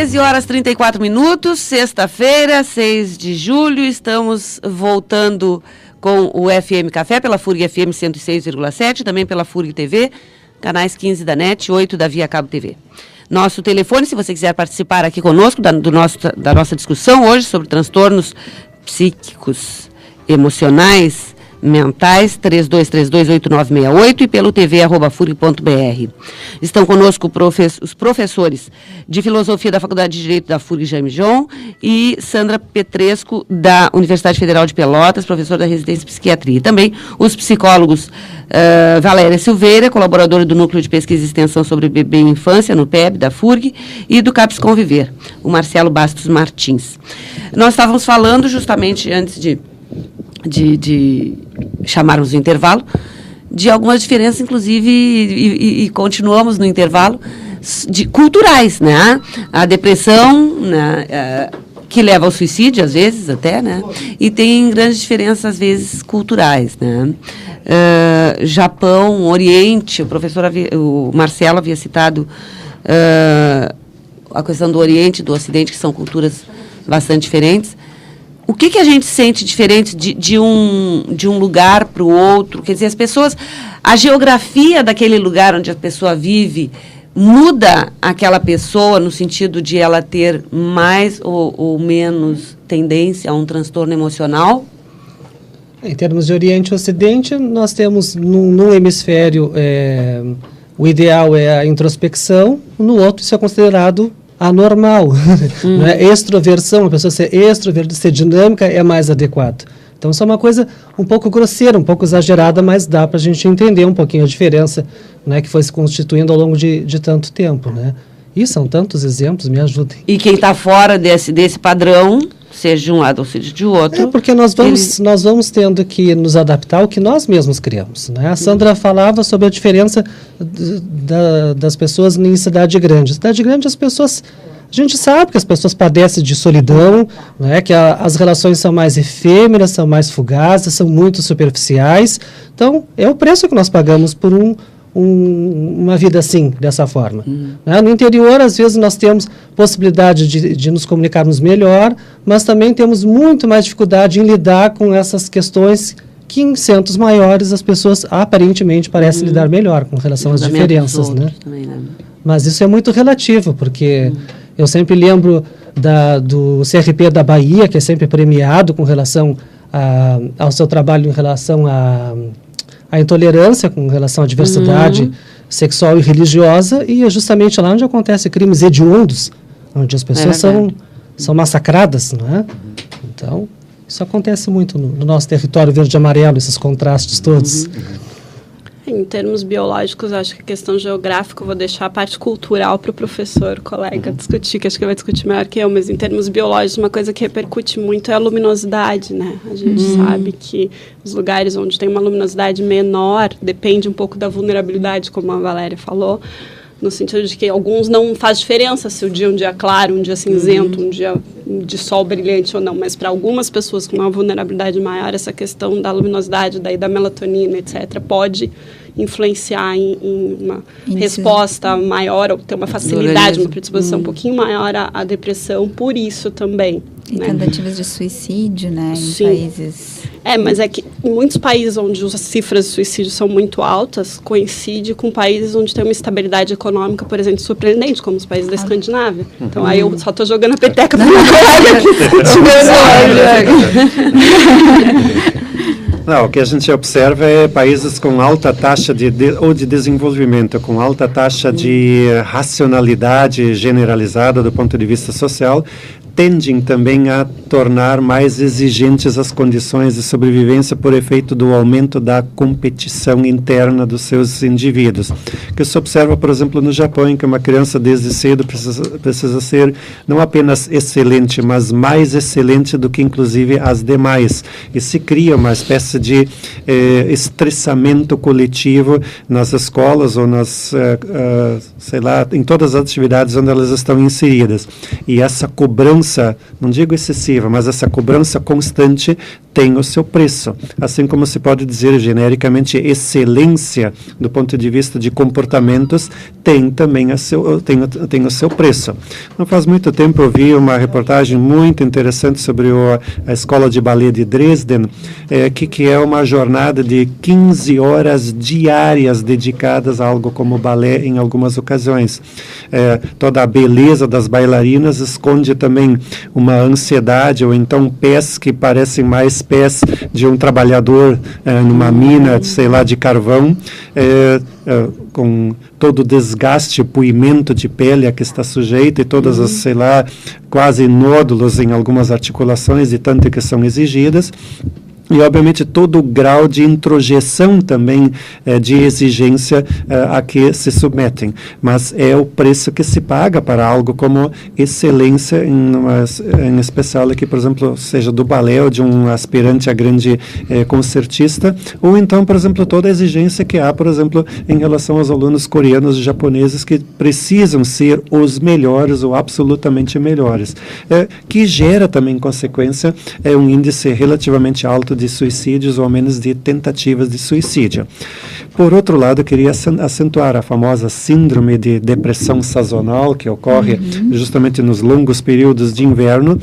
13h34, sexta-feira, 6 de julho, estamos voltando com o FM Café pela FURG FM 106,7, também pela FURG TV, canais 15 da NET, 8 da Via Cabo TV. Nosso telefone, se você quiser participar aqui conosco da nossa discussão hoje sobre transtornos psíquicos, emocionais, mentais, 32328968 e pelo tv@furg.br. Estão conosco os professores de Filosofia da Faculdade de Direito da FURG Jaime João e Sandra Petresco, da Universidade Federal de Pelotas, professora da Residência de Psiquiatria. E também os psicólogos Valéria Silveira, colaboradora do Núcleo de Pesquisa e Extensão sobre Bebê e Infância, no PEB, da FURG, e do CAPES Conviver, o Marcelo Bastos Martins. Nós estávamos falando justamente antes de chamarmos o intervalo, de algumas diferenças, inclusive, e continuamos no intervalo, culturais, né? A depressão, né? Que leva ao suicídio, às vezes, até, né? E tem grandes diferenças, às vezes, culturais, né? Japão, Oriente, o Marcelo havia citado a questão do Oriente e do Ocidente, que são culturas bastante diferentes. O que a gente sente diferente de um lugar para o outro? Quer dizer, as pessoas, a geografia daquele lugar onde a pessoa vive muda aquela pessoa no sentido de ela ter mais ou menos tendência a um transtorno emocional? Em termos de Oriente e Ocidente, nós temos num hemisfério, o ideal é a introspecção, no outro isso é considerado anormal. Né? Extroversão, a pessoa ser extrovertida, ser dinâmica é mais adequado. Então, isso é uma coisa um pouco grosseira, um pouco exagerada, mas dá para a gente entender um pouquinho a diferença, né, que foi se constituindo ao longo de tanto tempo. Né? E são tantos exemplos, me ajudem. E quem está fora desse padrão, seja de um lado ou seja de outro... É porque nós vamos tendo que nos adaptar ao que nós mesmos criamos. Né? A Sandra falava sobre a diferença das pessoas em cidade grande. Cidade grande, as pessoas... A gente sabe que as pessoas padecem de solidão, né? Que as relações são mais efêmeras, são mais fugazes, são muito superficiais. Então, é o preço que nós pagamos por uma vida assim, dessa forma. Né? No interior, às vezes, nós temos possibilidade de nos comunicarmos melhor, mas também temos muito mais dificuldade em lidar com essas questões que em centros maiores as pessoas aparentemente parecem lidar melhor com relação às diferenças. Né? Também, né? Mas isso é muito relativo, porque eu sempre lembro do CRP da Bahia, que é sempre premiado com relação ao seu trabalho em relação à intolerância, com relação à diversidade sexual e religiosa, e é justamente lá onde acontecem crimes hediondos, onde as pessoas são massacradas, não é? Então, isso acontece muito no nosso território verde e amarelo, esses contrastes todos. Em termos biológicos, acho que a questão geográfica, eu vou deixar a parte cultural para o professor, colega, discutir, que acho que ele vai discutir melhor que eu, mas em termos biológicos, uma coisa que repercute muito é a luminosidade, né? A gente sabe que os lugares onde tem uma luminosidade menor, depende um pouco da vulnerabilidade, como a Valéria falou, no sentido de que alguns não faz diferença se o dia é um dia claro, um dia cinzento, um dia de sol brilhante ou não, mas para algumas pessoas com uma vulnerabilidade maior, essa questão da luminosidade, daí da melatonina, etc., pode influenciar em uma resposta maior, ou ter uma facilidade, uma predisposição um pouquinho maior à depressão, por isso também. E tentativas de suicídio, né, em países... mas é que em muitos países onde as cifras de suicídio são muito altas, coincide com países onde tem uma estabilidade econômica, por exemplo, surpreendente, como os países da Escandinávia. Então, aí eu só estou jogando a peteca para o meu colega. Não, o que a gente observa é países com alta taxa de desenvolvimento, com alta taxa de racionalidade generalizada do ponto de vista social, tendem também a tornar mais exigentes as condições de sobrevivência por efeito do aumento da competição interna dos seus indivíduos. Que se observa, por exemplo, no Japão, em que uma criança desde cedo precisa ser não apenas excelente, mas mais excelente do que inclusive as demais. E se cria uma espécie de estressamento coletivo nas escolas ou sei lá, em todas as atividades onde elas estão inseridas. E essa cobrança cobrança, não digo excessiva, mas essa cobrança constante tem o seu preço. Assim como se pode dizer genericamente excelência do ponto de vista de comportamentos, tem também tem o seu preço. Não faz muito tempo eu vi uma reportagem muito interessante sobre a Escola de Ballet de Dresden, que é uma jornada de 15 horas diárias dedicadas a algo como balé em algumas ocasiões. Toda a beleza das bailarinas esconde também uma ansiedade, ou então pés que parecem mais pés de um trabalhador numa mina, sei lá, de carvão, com todo o desgaste, poimento de pele a que está sujeito e todas as, sei lá, quase nódulos em algumas articulações de tanto que são exigidas. E, obviamente, todo o grau de introjeção também de exigência a que se submetem. Mas é o preço que se paga para algo como excelência, em especial aqui, por exemplo, seja do balé ou de um aspirante a grande concertista, ou então, por exemplo, toda a exigência que há, por exemplo, em relação aos alunos coreanos e japoneses que precisam ser os melhores ou absolutamente melhores, que gera também, em consequência, um índice relativamente alto de suicídios ou ao menos de tentativas de suicídio. Por outro lado, eu queria acentuar a famosa síndrome de depressão sazonal que ocorre justamente nos longos períodos de inverno.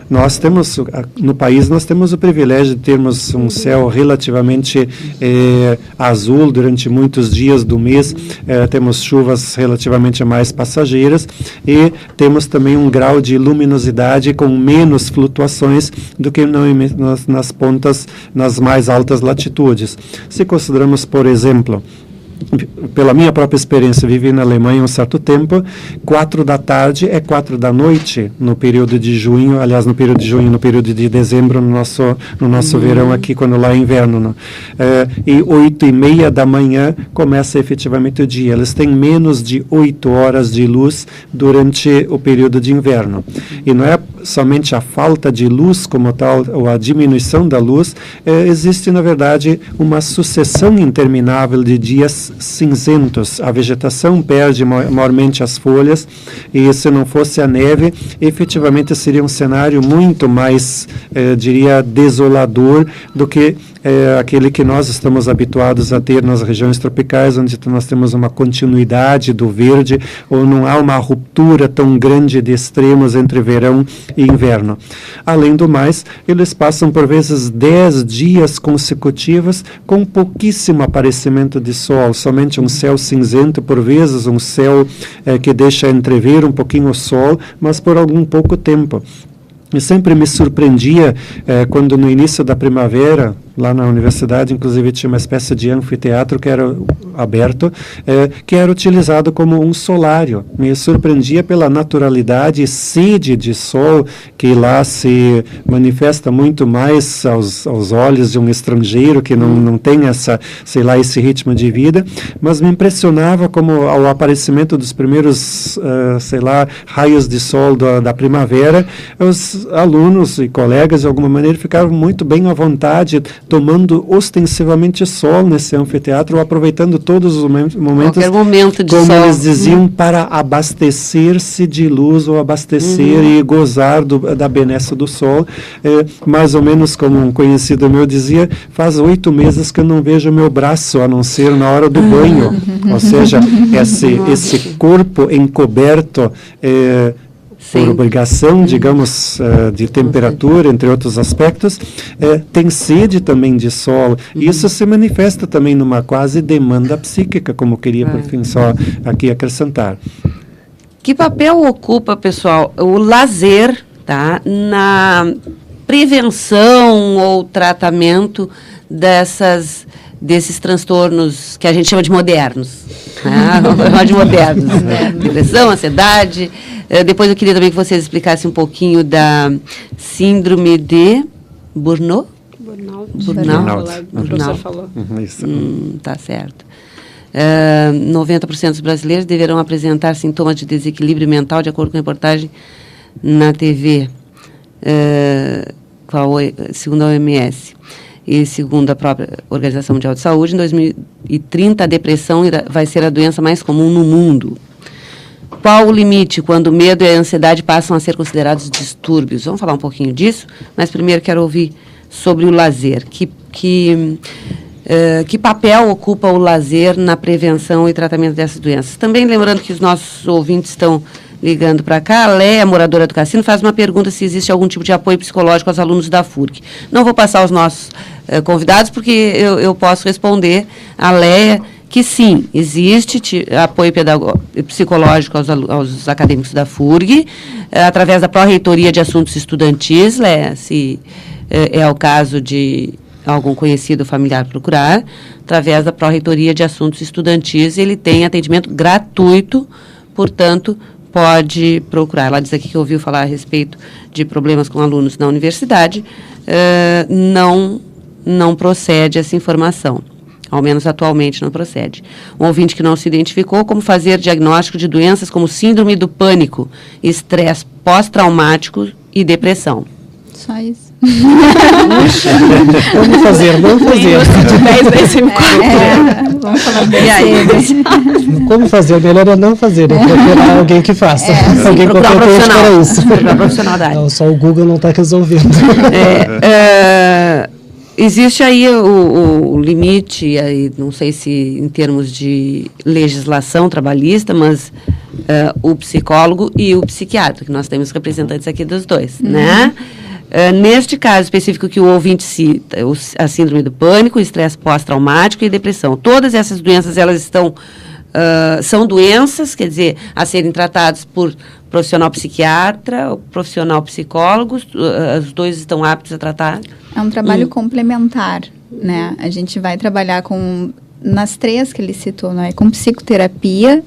Nós temos, no país, nós temos o privilégio de termos um céu relativamente azul durante muitos dias do mês, temos chuvas relativamente mais passageiras e temos também um grau de luminosidade com menos flutuações do que nas pontas, nas mais altas latitudes. Se consideramos, por exemplo, pela minha própria experiência, vivi na Alemanha um certo tempo, 4 da tarde é 4 da noite no período de junho, aliás, no período de dezembro, no nosso verão aqui, quando lá é inverno. E 8:30 da manhã começa efetivamente o dia. Eles têm menos de 8 horas de luz durante o período de inverno. E não é somente a falta de luz como tal, ou a diminuição da luz, existe, na verdade, uma sucessão interminável de dias cinzentos. A vegetação perde maiormente as folhas e, se não fosse a neve, efetivamente seria um cenário muito mais, diria, desolador do que aquele que nós estamos habituados a ter nas regiões tropicais, onde nós temos uma continuidade do verde, ou não há uma ruptura tão grande de extremos entre verão e inverno. Além do mais, eles passam por vezes 10 dias consecutivos com pouquíssimo aparecimento de sol, somente um céu cinzento, por vezes um céu que deixa entrever um pouquinho o sol, mas por algum pouco tempo. E sempre me surpreendia quando no início da primavera, lá na universidade, inclusive, tinha uma espécie de anfiteatro que era aberto, que era utilizado como um solário. Me surpreendia pela naturalidade e sede de sol que lá se manifesta muito mais aos olhos de um estrangeiro que não tem esse ritmo de vida, mas me impressionava como ao aparecimento dos primeiros, raios de sol da primavera, os alunos e colegas, de alguma maneira, ficavam muito bem à vontade, tomando ostensivamente sol nesse anfiteatro, aproveitando todos os momentos, como sol. Eles diziam, para abastecer-se de luz ou abastecer e gozar da benesse do sol. Mais ou menos como um conhecido meu dizia, faz 8 meses que eu não vejo meu braço, a não ser na hora do banho. Ou seja, esse corpo encoberto por obrigação, digamos, de temperatura, entre outros aspectos, tem sede também de sol. E isso se manifesta também numa quase demanda psíquica, como queria, por fim, só aqui acrescentar. Que papel ocupa, pessoal, o lazer, tá, na prevenção ou tratamento desses transtornos que a gente chama de modernos? Vamos chamar de modernos. Depressão, ansiedade. Depois eu queria também que vocês explicassem um pouquinho da síndrome de Burnout. O professor falou. Tá certo. 90% dos brasileiros deverão apresentar sintomas de desequilíbrio mental, de acordo com a reportagem na TV, segundo a OMS. E segundo a própria Organização Mundial de Saúde, em 2030 a depressão vai ser a doença mais comum no mundo. Qual o limite quando o medo e a ansiedade passam a ser considerados distúrbios? Vamos falar um pouquinho disso, mas primeiro quero ouvir sobre o lazer. Que papel ocupa o lazer na prevenção e tratamento dessas doenças? Também lembrando que os nossos ouvintes estão ligando para cá, a Léa, moradora do Cassino, faz uma pergunta se existe algum tipo de apoio psicológico aos alunos da FURG. Não vou passar aos nossos convidados, porque eu posso responder a Léa que sim, existe apoio psicológico aos acadêmicos da FURG, através da Pró-Reitoria de Assuntos Estudantis, Léa, se é o caso de algum conhecido ou familiar procurar, através da Pró-Reitoria de Assuntos Estudantis, ele tem atendimento gratuito, portanto, pode procurar. Ela diz aqui que ouviu falar a respeito de problemas com alunos na universidade, não procede essa informação. Ao menos atualmente não procede. Um ouvinte que não se identificou, como fazer diagnóstico de doenças como síndrome do pânico, estresse pós-traumático e depressão. Só isso. Vamos fazer. Vamos falar bem. E aí? Como fazer? Melhor é não fazer, é procurar alguém que faça. Alguém competente para isso. Procurar profissional da área. Não, só o Google não está resolvendo. Existe aí o limite, aí, não sei se em termos de legislação trabalhista, mas o psicólogo e o psiquiatra, que nós temos representantes aqui dos dois, né? Neste caso específico que o ouvinte cita, a síndrome do pânico, estresse pós-traumático e depressão. Todas essas doenças, elas estão... são doenças, quer dizer, a serem tratadas por profissional psiquiatra, ou profissional psicólogo, os dois estão aptos a tratar? É um trabalho complementar, né? A gente vai trabalhar nas 3 que ele citou, né? Com psicoterapia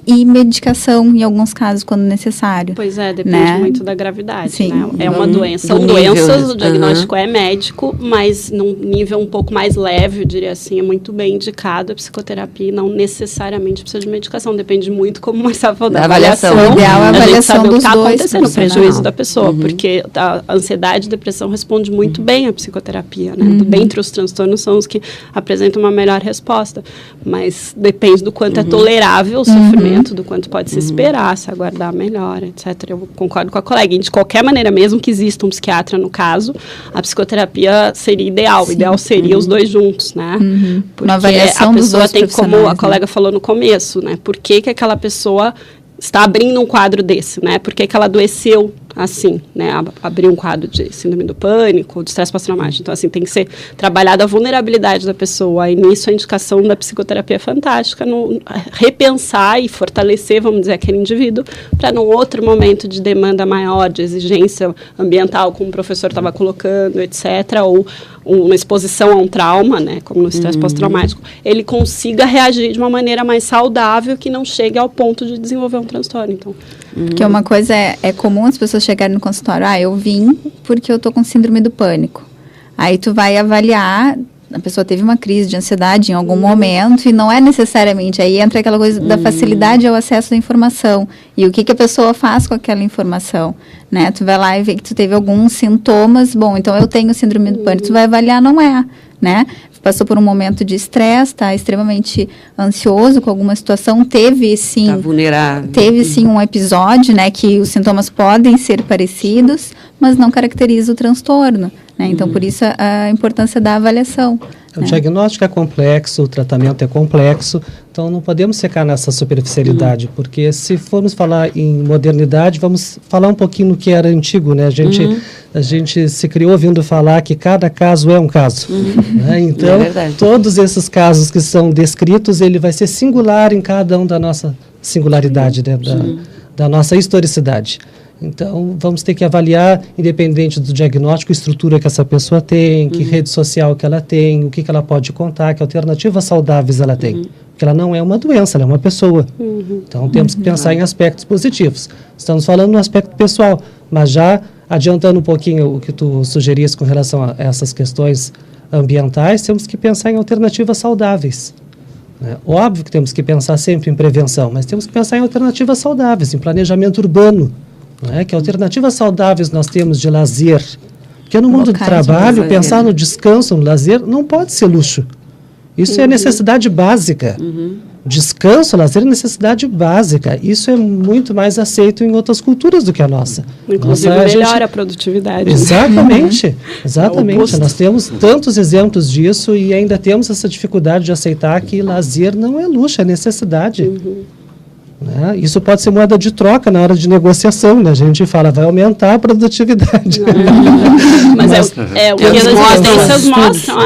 e medicação, em alguns casos, quando necessário. Pois é, depende muito da gravidade, Sim. né? É uma doença. São doenças, o diagnóstico é médico, mas num nível um pouco mais leve, eu diria assim, é muito bem indicado a psicoterapia, não necessariamente precisa de medicação, depende muito, como o Marcelo falou, da avaliação. O ideal é a avaliação dos dois. O que está acontecendo, o prejuízo da pessoa, porque a ansiedade e depressão responde muito bem à psicoterapia, né? Dentre os transtornos são os que apresentam uma melhor resposta, mas depende do quanto é tolerável o sofrimento, do quanto pode se esperar, se aguardar melhor, etc. Eu concordo com a colega. E de qualquer maneira, mesmo que exista um psiquiatra no caso, a psicoterapia seria ideal. O ideal seria os dois juntos, né? Porque a pessoa tem, como a colega falou no começo, né? Por que aquela pessoa está abrindo um quadro desse, né? Por que ela adoeceu assim, né? Abrir um quadro de síndrome do pânico, de estresse pós-traumático. Então, assim, tem que ser trabalhada a vulnerabilidade da pessoa. E nisso a indicação da psicoterapia é fantástica, no repensar e fortalecer, vamos dizer, aquele indivíduo, para num outro momento de demanda maior, de exigência ambiental, como o professor estava colocando, etc., ou uma exposição a um trauma, né, como no estresse pós-traumático, ele consiga reagir de uma maneira mais saudável, que não chegue ao ponto de desenvolver um transtorno. Então, porque uma coisa é comum as pessoas chegarem no consultório, eu vim porque eu tô com síndrome do pânico. Aí tu vai avaliar, a pessoa teve uma crise de ansiedade em algum momento e não é necessariamente, aí entra aquela coisa da facilidade ao acesso à informação e o que a pessoa faz com aquela informação, né? Tu vai lá e vê que tu teve alguns sintomas, bom, então eu tenho síndrome do pânico, tu vai avaliar, não é, né? Passou por um momento de estresse, está extremamente ansioso com alguma situação, teve sim, tá vulnerável. Teve sim um episódio, né, que os sintomas podem ser parecidos, mas não caracteriza o transtorno, né? Então, por isso a importância da avaliação. O diagnóstico é complexo, o tratamento é complexo, então não podemos ficar nessa superficialidade, porque se formos falar em modernidade, vamos falar um pouquinho no que era antigo, né? A gente se criou ouvindo falar que cada caso é um caso, né? Então, todos esses casos que são descritos, ele vai ser singular em cada um da nossa singularidade, né? Da nossa historicidade. Então, vamos ter que avaliar, independente do diagnóstico, a estrutura que essa pessoa tem, que rede social que ela tem, o que ela pode contar, que alternativas saudáveis ela tem. Porque ela não é uma doença, ela é uma pessoa. Então, temos que pensar em aspectos positivos. Estamos falando no aspecto pessoal, mas já adiantando um pouquinho o que tu sugerisse com relação a essas questões ambientais, temos que pensar em alternativas saudáveis. Óbvio que temos que pensar sempre em prevenção, mas temos que pensar em alternativas saudáveis, em planejamento urbano. Que alternativas saudáveis nós temos de lazer? Porque no mundo do trabalho, pensar no descanso, no lazer, não pode ser luxo. Isso é necessidade básica. descanso, lazer é necessidade básica. Isso é muito mais aceito em outras culturas do que a nossa. Inclusive, melhora a produtividade. Exatamente, exatamente. Nós temos tantos exemplos disso e ainda temos essa dificuldade de aceitar que lazer não é luxo, é necessidade. Né? Isso pode ser moeda de troca na hora de negociação, né? A gente fala, vai aumentar a produtividade. Mas o que as evidências mostram.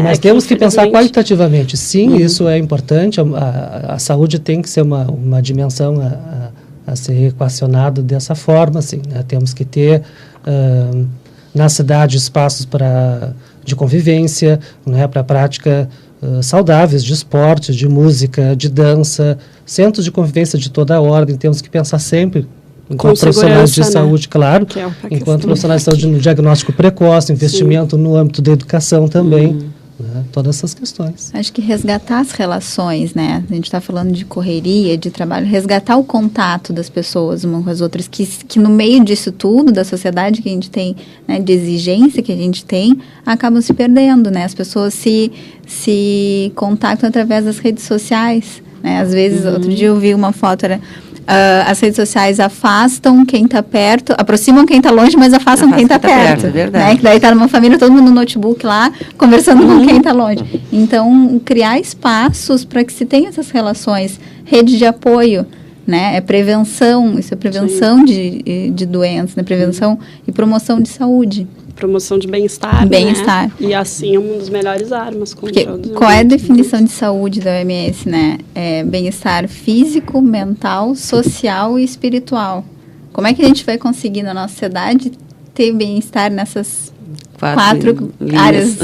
Mas temos que pensar qualitativamente. Sim, isso é importante. A saúde tem que ser uma dimensão a ser equacionada dessa forma. Assim, né? Temos que ter na cidade espaços de convivência, né? Para a prática saudáveis de esporte, de música, de dança, centros de convivência de toda a ordem. Temos que pensar sempre, enquanto profissionais de saúde, claro, enquanto profissionais de saúde no diagnóstico precoce, investimento no âmbito da educação também, né? Todas essas questões. Acho que resgatar as relações, né? A gente está falando de correria, de trabalho, resgatar o contato das pessoas umas com as outras, que no meio disso tudo, da sociedade que a gente tem, né, de exigência que a gente tem, acabam se perdendo, né? As pessoas se contactam através das redes sociais, né? Às vezes, outro dia eu vi uma foto, as redes sociais afastam quem está perto, aproximam quem está longe, mas afastam quem está perto. É verdade. Né? Que daí está numa família, todo mundo no notebook lá, conversando com quem está longe. Então, criar espaços para que se tenha essas relações, rede de apoio, né? É prevenção, isso é prevenção de doenças, né? Prevenção e promoção de saúde. Promoção de bem-estar. Bem-estar. Né? E assim, uma das melhores armas contra o qual é a definição de saúde da OMS, né? É bem-estar físico, mental, social e espiritual. Como é que a gente vai conseguir na nossa sociedade ter bem-estar nessas quatro áreas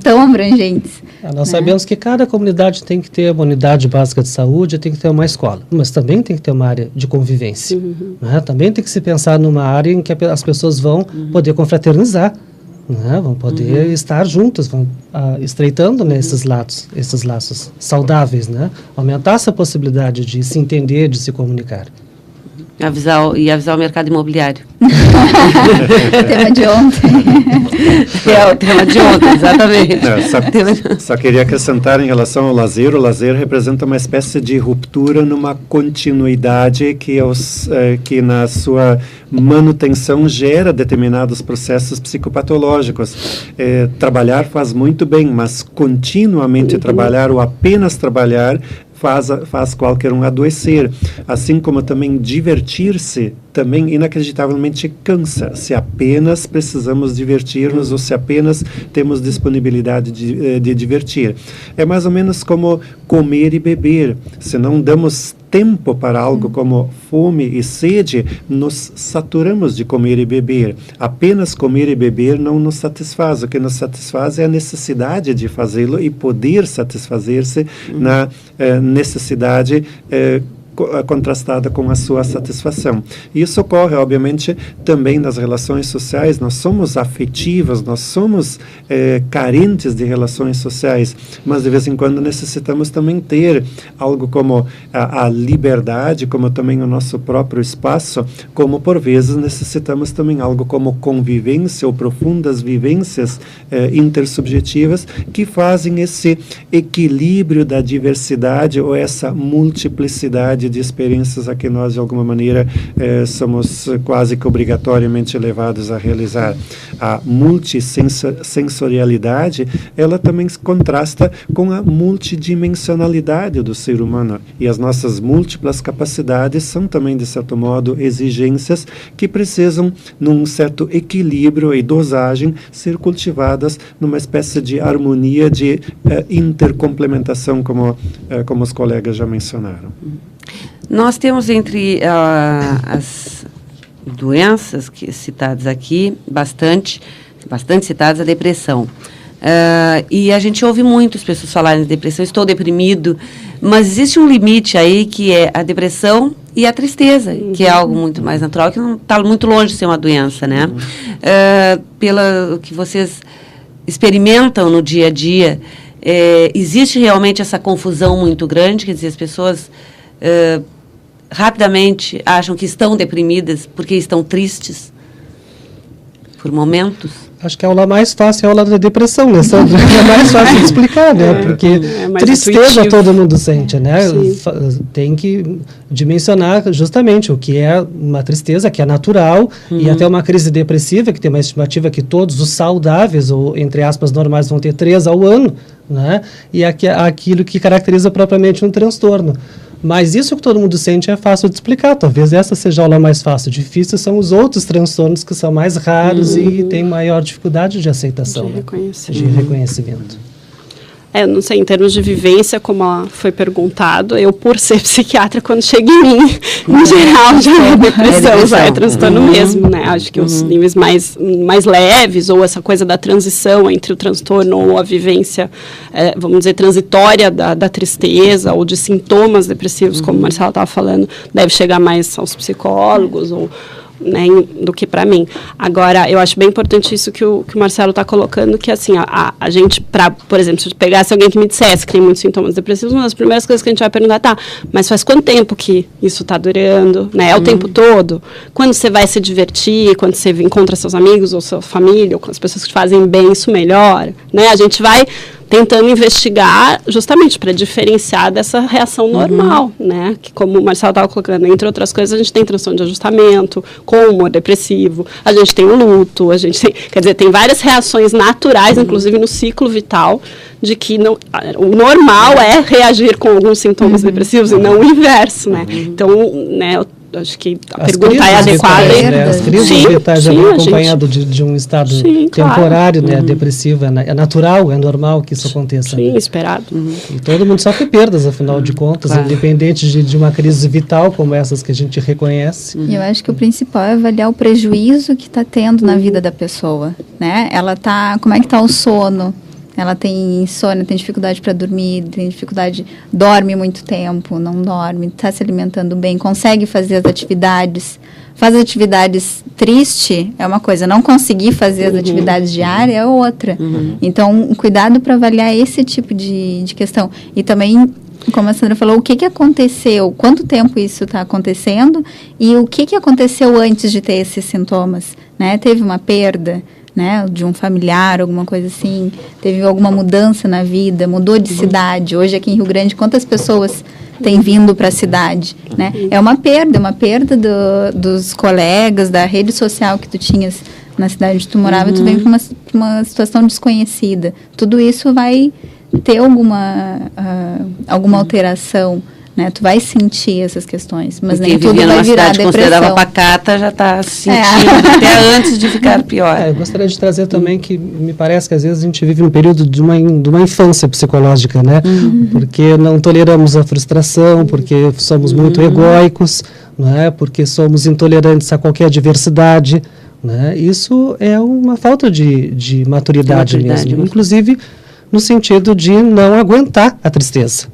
tão abrangentes? Nós sabemos que cada comunidade tem que ter uma unidade básica de saúde, tem que ter uma escola, mas também tem que ter uma área de convivência. Né? Também tem que se pensar numa área em que as pessoas vão poder confraternizar, né? Vão poder estar juntas, vão estreitando, né, esses laços saudáveis, né? Aumentar essa possibilidade de se entender, de se comunicar. Avisar o mercado imobiliário. O tema de ontem. O tema de ontem, exatamente. Só queria acrescentar em relação ao lazer. O lazer representa uma espécie de ruptura numa continuidade que na sua manutenção gera determinados processos psicopatológicos. Trabalhar faz muito bem, mas continuamente trabalhar ou apenas trabalhar faz qualquer um adoecer, assim como também divertir-se também inacreditavelmente cansa, se apenas precisamos divertir-nos ou se apenas temos disponibilidade de divertir. É mais ou menos como comer e beber. Se não damos tempo para algo como fome e sede, nos saturamos de comer e beber. Apenas comer e beber não nos satisfaz. O que nos satisfaz é a necessidade de fazê-lo e poder satisfazer-se na necessidade contrastada com a sua satisfação. Isso ocorre, obviamente, também nas relações sociais. Nós somos afetivos, nós somos carentes de relações sociais, mas de vez em quando necessitamos também ter algo como a liberdade, como também o nosso próprio espaço, como por vezes necessitamos também algo como convivência ou profundas vivências intersubjetivas que fazem esse equilíbrio da diversidade ou essa multiplicidade de experiências a que nós, de alguma maneira, somos quase que obrigatoriamente levados a realizar. A multissensorialidade, ela também contrasta com a multidimensionalidade do ser humano. E as nossas múltiplas capacidades são também, de certo modo, exigências que precisam, num certo equilíbrio e dosagem, ser cultivadas numa espécie de harmonia, de intercomplementação, como os colegas já mencionaram. Nós temos entre as doenças citadas aqui, bastante citadas, a depressão. E a gente ouve muitas pessoas falarem de depressão, estou deprimido, mas existe um limite aí que é a depressão e a tristeza, que é algo muito mais natural, que não está muito longe de ser uma doença, né? Pelo que vocês experimentam no dia a dia, existe realmente essa confusão muito grande, quer dizer, as pessoas rapidamente acham que estão deprimidas porque estão tristes? por momentos? Acho que a aula mais fácil é a aula da depressão, né, Sandra? É mais fácil de explicar, né? Porque tristeza intuitivo. Todo mundo sente, né? Tem que dimensionar justamente o que é uma tristeza, que é natural, e até uma crise depressiva, que tem uma estimativa que todos os saudáveis, ou entre aspas, normais, vão ter 3 ao ano, né? E aquilo que caracteriza propriamente um transtorno. Mas isso que todo mundo sente é fácil de explicar. Talvez essa seja a aula mais fácil. Difícil são os outros transtornos que são mais raros e têm maior dificuldade de aceitação, de reconhecimento. Eu não sei, em termos de vivência, como foi perguntado, eu, por ser psiquiatra, quando chega em mim, em geral, já é depressão, já é transtorno mesmo, né? Acho que os níveis mais leves, ou essa coisa da transição entre o transtorno ou a vivência, vamos dizer, transitória da tristeza, ou de sintomas depressivos, como o Marcelo estava falando, deve chegar mais aos psicólogos, ou... Né, do que para mim. Agora, eu acho bem importante isso que o Marcelo está colocando, que assim, a gente, por exemplo, se eu pegasse alguém que me dissesse que tem muitos sintomas depressivos, uma das primeiras coisas que a gente vai perguntar, mas faz quanto tempo que isso está durando? Né? É o tempo todo? Quando você vai se divertir, quando você encontra seus amigos ou sua família, ou com as pessoas que te fazem bem, isso melhora? Né? A gente vai tentando investigar justamente para diferenciar dessa reação normal, né? Que, como o Marcelo estava colocando, entre outras coisas, a gente tem transtorno de ajustamento, com humor depressivo, a gente tem o luto, a gente tem, quer dizer, tem várias reações naturais, inclusive no ciclo vital, de que não, o normal é reagir com alguns sintomas depressivos e não o inverso, né? Então, né, acho que a pergunta é adequada. As crises vitais já vêm acompanhado de um estado temporário, né, depressivo. É natural, é normal que isso aconteça. Sim, esperado. E todo mundo sofre perdas, afinal de contas, independente de uma crise vital como essas que a gente reconhece. E eu acho que o principal é avaliar o prejuízo que está tendo na vida da pessoa, né? Ela tá, como é que está o sono? Ela tem insônia, tem dificuldade para dormir, tem dificuldade, dorme muito tempo, não dorme, está se alimentando bem, consegue fazer as atividades, faz atividades triste, é uma coisa, não conseguir fazer as atividades diárias é outra. Então, cuidado para avaliar esse tipo de questão. E também, como a Sandra falou, o que aconteceu, quanto tempo isso está acontecendo e o que aconteceu antes de ter esses sintomas, né? Teve uma perda, né, de um familiar, alguma coisa assim, teve alguma mudança na vida, mudou de cidade. Hoje aqui em Rio Grande, quantas pessoas têm vindo para a cidade, né? É uma perda dos colegas, da rede social que tu tinhas na cidade onde tu morava, e tu vem para uma situação desconhecida. Tudo isso vai ter alguma alteração, né? Tu vai sentir essas questões, mas nem tudo vai virar depressão. Considerava pacata, já está sentindo até antes de ficar pior. Eu gostaria de trazer também que me parece que às vezes a gente vive um período de uma infância psicológica, né? Porque não toleramos a frustração, porque somos muito egóicos, né? Porque somos intolerantes a qualquer diversidade, né? Isso é uma falta de maturidade mesmo, inclusive no sentido de não aguentar a tristeza.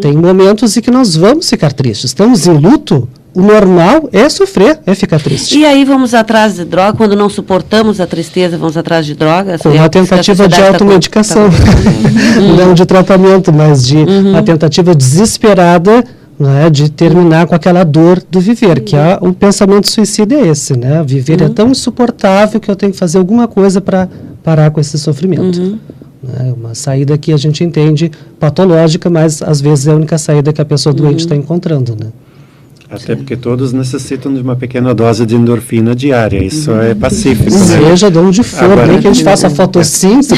Tem momentos em que nós vamos ficar tristes. Estamos em luto, o normal é sofrer, é ficar triste. E aí vamos atrás de droga, quando não suportamos a tristeza, vamos atrás de drogas? Com uma tentativa de automedicação, não de tratamento, mas de uma tentativa desesperada, né, de terminar com aquela dor do viver, que o pensamento suicida é esse, né? Viver é tão insuportável que eu tenho que fazer alguma coisa para parar com esse sofrimento. É uma saída que a gente entende patológica, mas às vezes é a única saída que a pessoa doente está encontrando, né? Até porque todos necessitam de uma pequena dose de endorfina diária, isso é pacífico, né? Seja de onde for, agora, nem que a gente faça fotossíntese,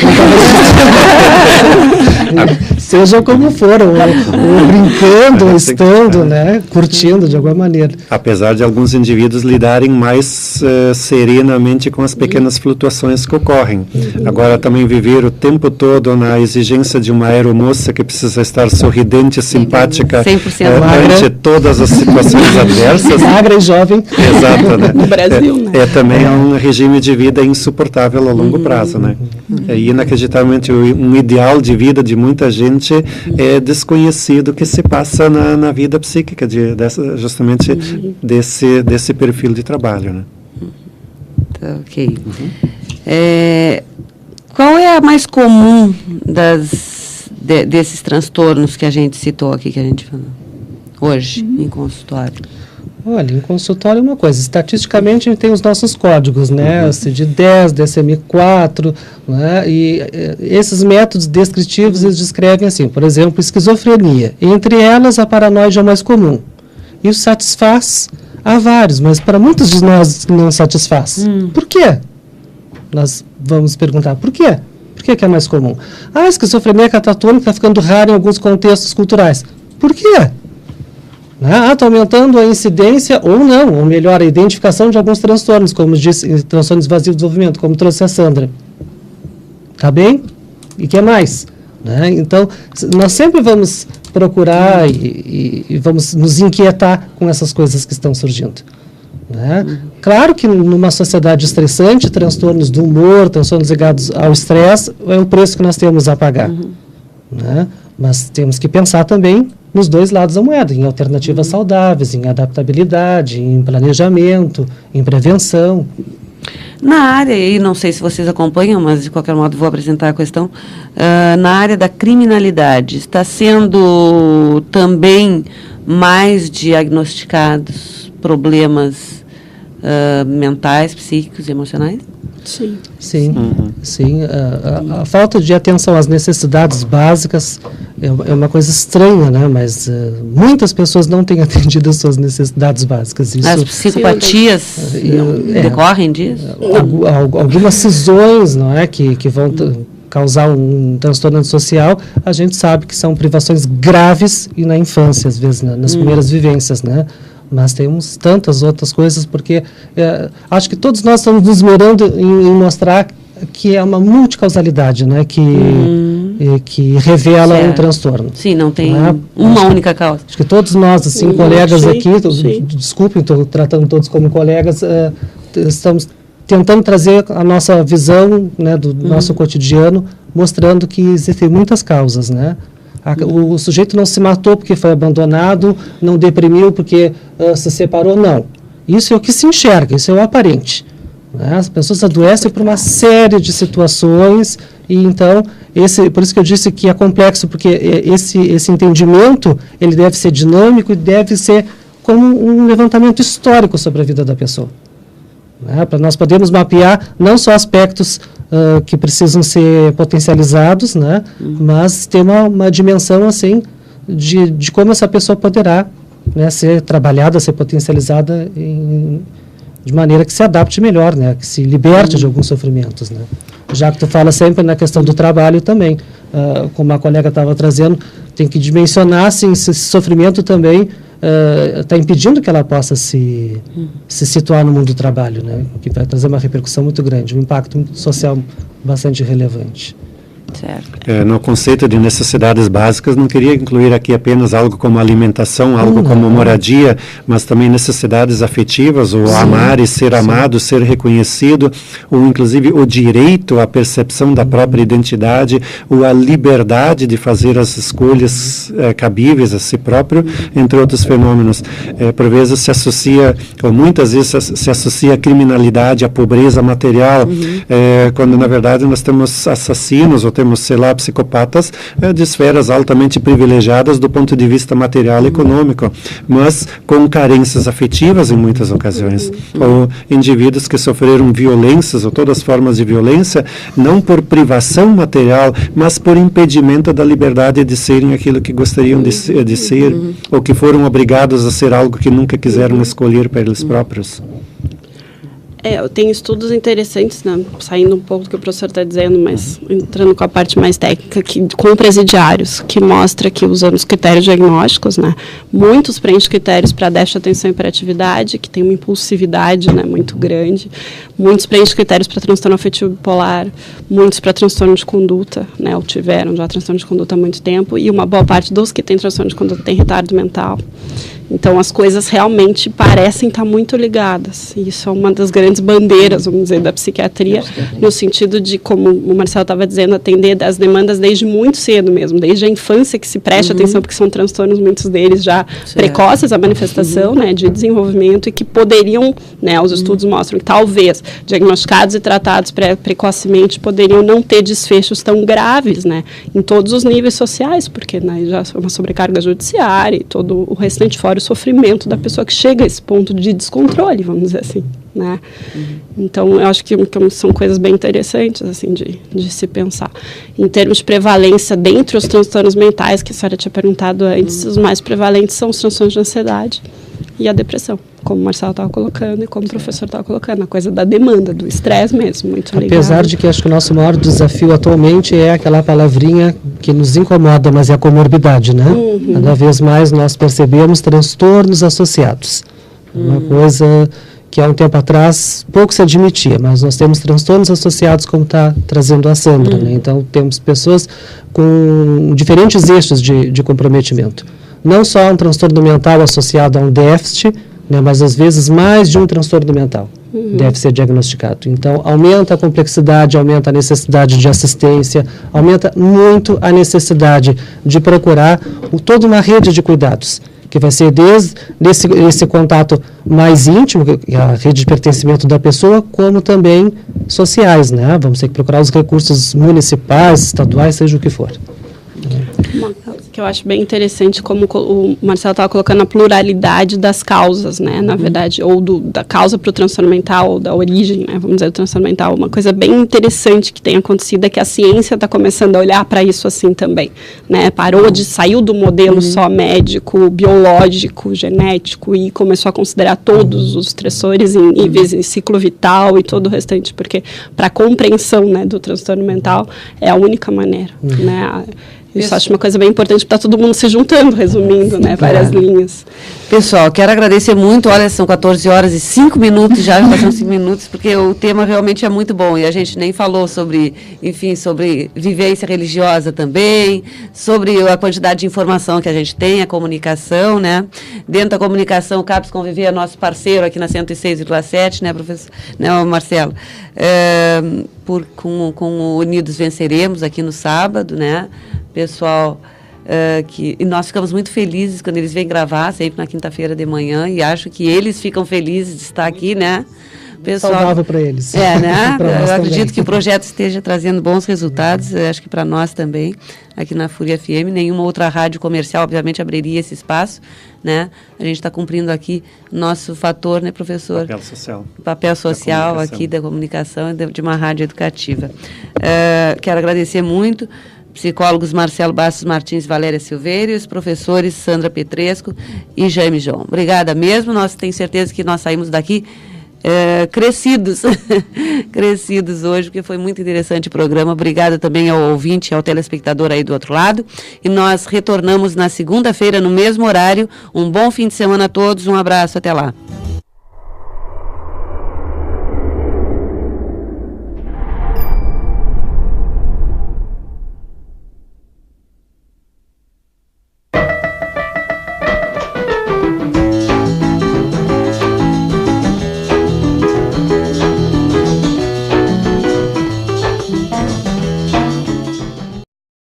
seja como for, ou brincando, ou estando, né, curtindo de alguma maneira. Apesar de alguns indivíduos lidarem mais serenamente com as pequenas flutuações que ocorrem. Agora, também viver o tempo todo na exigência de uma aeromoça que precisa estar sorridente, simpática, ante todas as situações adversas. Magra e jovem. Exato, né? No Brasil, né? Também é um regime de vida insuportável a longo prazo, né? É inacreditavelmente um ideal de vida de muita gente é desconhecido que se passa na vida psíquica justamente desse perfil de trabalho, né? Ok. Qual é a mais comum desses transtornos que a gente citou aqui, que a gente falou hoje em consultório? Olha, em consultório é uma coisa, estatisticamente a gente tem os nossos códigos, né, CID-10, DSM-4, né, e esses métodos descritivos eles descrevem assim, por exemplo, esquizofrenia, entre elas a paranoide é o mais comum. Isso satisfaz a vários, mas para muitos de nós não satisfaz. Por quê? Nós vamos perguntar, por quê? Por que é mais comum? A esquizofrenia catatônica está ficando rara em alguns contextos culturais. Por quê? Está aumentando a incidência ou não, ou melhor, a identificação de alguns transtornos, como disse, transtornos invasivos do desenvolvimento, como trouxe a Sandra. Tá bem? E o que mais? Né? Então, nós sempre vamos procurar e vamos nos inquietar com essas coisas que estão surgindo. Né? Claro que numa sociedade estressante, transtornos do humor, transtornos ligados ao estresse, é o preço que nós temos a pagar. Né? Mas temos que pensar também nos dois lados da moeda, em alternativas saudáveis, em adaptabilidade, em planejamento, em prevenção. Na área, e não sei se vocês acompanham, mas de qualquer modo vou apresentar a questão, na área da criminalidade, está sendo também mais diagnosticados problemas mentais, psíquicos e emocionais? Sim. Sim, sim. A falta de atenção às necessidades básicas é uma coisa estranha, né? Mas muitas pessoas não têm atendido as suas necessidades básicas. Isso, as psicopatias decorrem disso? Algumas cisões, não é, que vão causar um transtorno social, a gente sabe que são privações graves e na infância, às vezes, nas primeiras vivências, né? Mas temos tantas outras coisas, porque acho que todos nós estamos nos esmerando em mostrar que é uma multicausalidade, né? Que revela um transtorno. Sim, não tem uma única causa. Acho que todos nós, assim, colegas aqui, desculpem, estou tratando todos como colegas, estamos tentando trazer a nossa visão, né, do nosso cotidiano, mostrando que existem muitas causas, né? O sujeito não se matou porque foi abandonado, não deprimiu porque se separou, não. Isso é o que se enxerga, isso é o aparente. Né? As pessoas adoecem por uma série de situações e então, por isso que eu disse que é complexo, porque esse entendimento, ele deve ser dinâmico e deve ser como um levantamento histórico sobre a vida da pessoa. Né? Para nós podermos mapear não só aspectos que precisam ser potencializados, né? Mas ter uma dimensão assim de como essa pessoa poderá, né, ser trabalhada, ser potencializada de maneira que se adapte melhor, né? Que se liberte de alguns sofrimentos, né? Já que tu fala sempre na questão do trabalho também, como a colega estava trazendo, tem que dimensionar assim, esse sofrimento também está impedindo que ela possa se situar no mundo do trabalho, né? Que vai trazer uma repercussão muito grande, um impacto social bastante relevante. Certo. No conceito de necessidades básicas, não queria incluir aqui apenas algo como alimentação, algo como moradia, mas também necessidades afetivas, o amar e ser amado, ser reconhecido, ou inclusive o direito à percepção da própria identidade, ou a liberdade de fazer as escolhas cabíveis a si próprio, entre outros fenômenos. Por vezes se associa, ou muitas vezes se associa a criminalidade, a pobreza material, quando na verdade nós temos assassinos, ou temos, sei lá, psicopatas de esferas altamente privilegiadas do ponto de vista material e econômico, mas com carências afetivas em muitas ocasiões. Ou indivíduos que sofreram violências ou todas as formas de violência, não por privação material, mas por impedimento da liberdade de serem aquilo que gostariam de ser, ou que foram obrigados a ser algo que nunca quiseram escolher para eles próprios. Eu tenho estudos interessantes, né, saindo um pouco do que o professor está dizendo, mas entrando com a parte mais técnica, com presidiários, que mostra que usando os critérios diagnósticos, né, muitos preenchem critérios para déficit de atenção e hiperatividade, que tem uma impulsividade, né, muito grande, muitos preenchem critérios para transtorno afetivo bipolar, muitos para transtorno de conduta, né, ou tiveram já transtorno de conduta há muito tempo, e uma boa parte dos que têm transtorno de conduta tem retardo mental. Então, as coisas realmente parecem estar muito ligadas. E isso é uma das grandes bandeiras, vamos dizer, da psiquiatria, no sentido de, como o Marcelo estava dizendo, atender as demandas desde muito cedo mesmo, desde a infância que se preste atenção, porque são transtornos, muitos deles já precoces, a manifestação, né, de desenvolvimento, e que poderiam, né, os estudos mostram que talvez diagnosticados e tratados precocemente poderiam não ter desfechos tão graves, né, em todos os níveis sociais, porque, né, já é uma sobrecarga judiciária e todo o restante fora o sofrimento da pessoa que chega a esse ponto de descontrole, vamos dizer assim, né? Então, eu acho que são coisas bem interessantes, assim, de se pensar. Em termos de prevalência, dentre os transtornos mentais, que a senhora tinha perguntado antes, os mais prevalentes são os transtornos de ansiedade e a depressão, como o Marcelo estava colocando e como o professor estava colocando, a coisa da demanda, do estresse mesmo, muito ligado. Apesar de que acho que o nosso maior desafio atualmente é aquela palavrinha que nos incomoda, mas é a comorbidade, né? Cada vez mais nós percebemos transtornos associados. Uma coisa que há um tempo atrás pouco se admitia, mas nós temos transtornos associados, como está trazendo a Sandra, né? Então temos pessoas com diferentes eixos de comprometimento. Não só um transtorno mental associado a um déficit, né, mas às vezes mais de um transtorno mental deve ser diagnosticado. Então, aumenta a complexidade, aumenta a necessidade de assistência, aumenta muito a necessidade de procurar toda uma rede de cuidados, que vai ser desde esse contato mais íntimo, a rede de pertencimento da pessoa, como também sociais, né? Vamos ter que procurar os recursos municipais, estaduais, seja o que for. Que eu acho bem interessante como o Marcelo estava colocando a pluralidade das causas, né, na verdade, ou da causa para o transtorno mental, ou da origem, né, vamos dizer, do transtorno mental. Uma coisa bem interessante que tem acontecido é que a ciência está começando a olhar para isso assim também, né, saiu do modelo só médico, biológico, genético e começou a considerar todos os estressores em níveis em ciclo vital e todo o restante, porque para a compreensão, né, do transtorno mental é a única maneira, né. Isso acho uma coisa bem importante, para todo mundo se juntando, resumindo, né, várias linhas. Pessoal, quero agradecer muito, olha, são 14 horas e 5 minutos já, passam 5 minutos, porque o tema realmente é muito bom, e a gente nem falou sobre, enfim, sobre vivência religiosa também, sobre a quantidade de informação que a gente tem, a comunicação, né, dentro da comunicação, o CAPES Conviver é nosso parceiro aqui na 106,7, né, professor, né, Marcelo, com o Unidos Venceremos aqui no sábado, né, pessoal, e nós ficamos muito felizes quando eles vêm gravar, sempre na quinta-feira de manhã, e acho que eles ficam felizes de estar aqui, né? Pessoal, saudável para eles. Né? Eu acredito que o projeto esteja trazendo bons resultados, acho que para nós também, aqui na Fúria FM. Nenhuma outra rádio comercial, obviamente, abriria esse espaço, né? A gente está cumprindo aqui nosso fator, né, professor? Papel social. Papel social aqui da comunicação e de uma rádio educativa. Quero agradecer muito psicólogos Marcelo Bastos Martins e Valéria Silveira, e os professores Sandra Petresco e Jaime João. Obrigada mesmo, nós tenho certeza que nós saímos daqui crescidos, crescidos hoje, porque foi muito interessante o programa. Obrigada também ao ouvinte, ao telespectador aí do outro lado, e nós retornamos na segunda-feira no mesmo horário. Um bom fim de semana a todos, um abraço, até lá.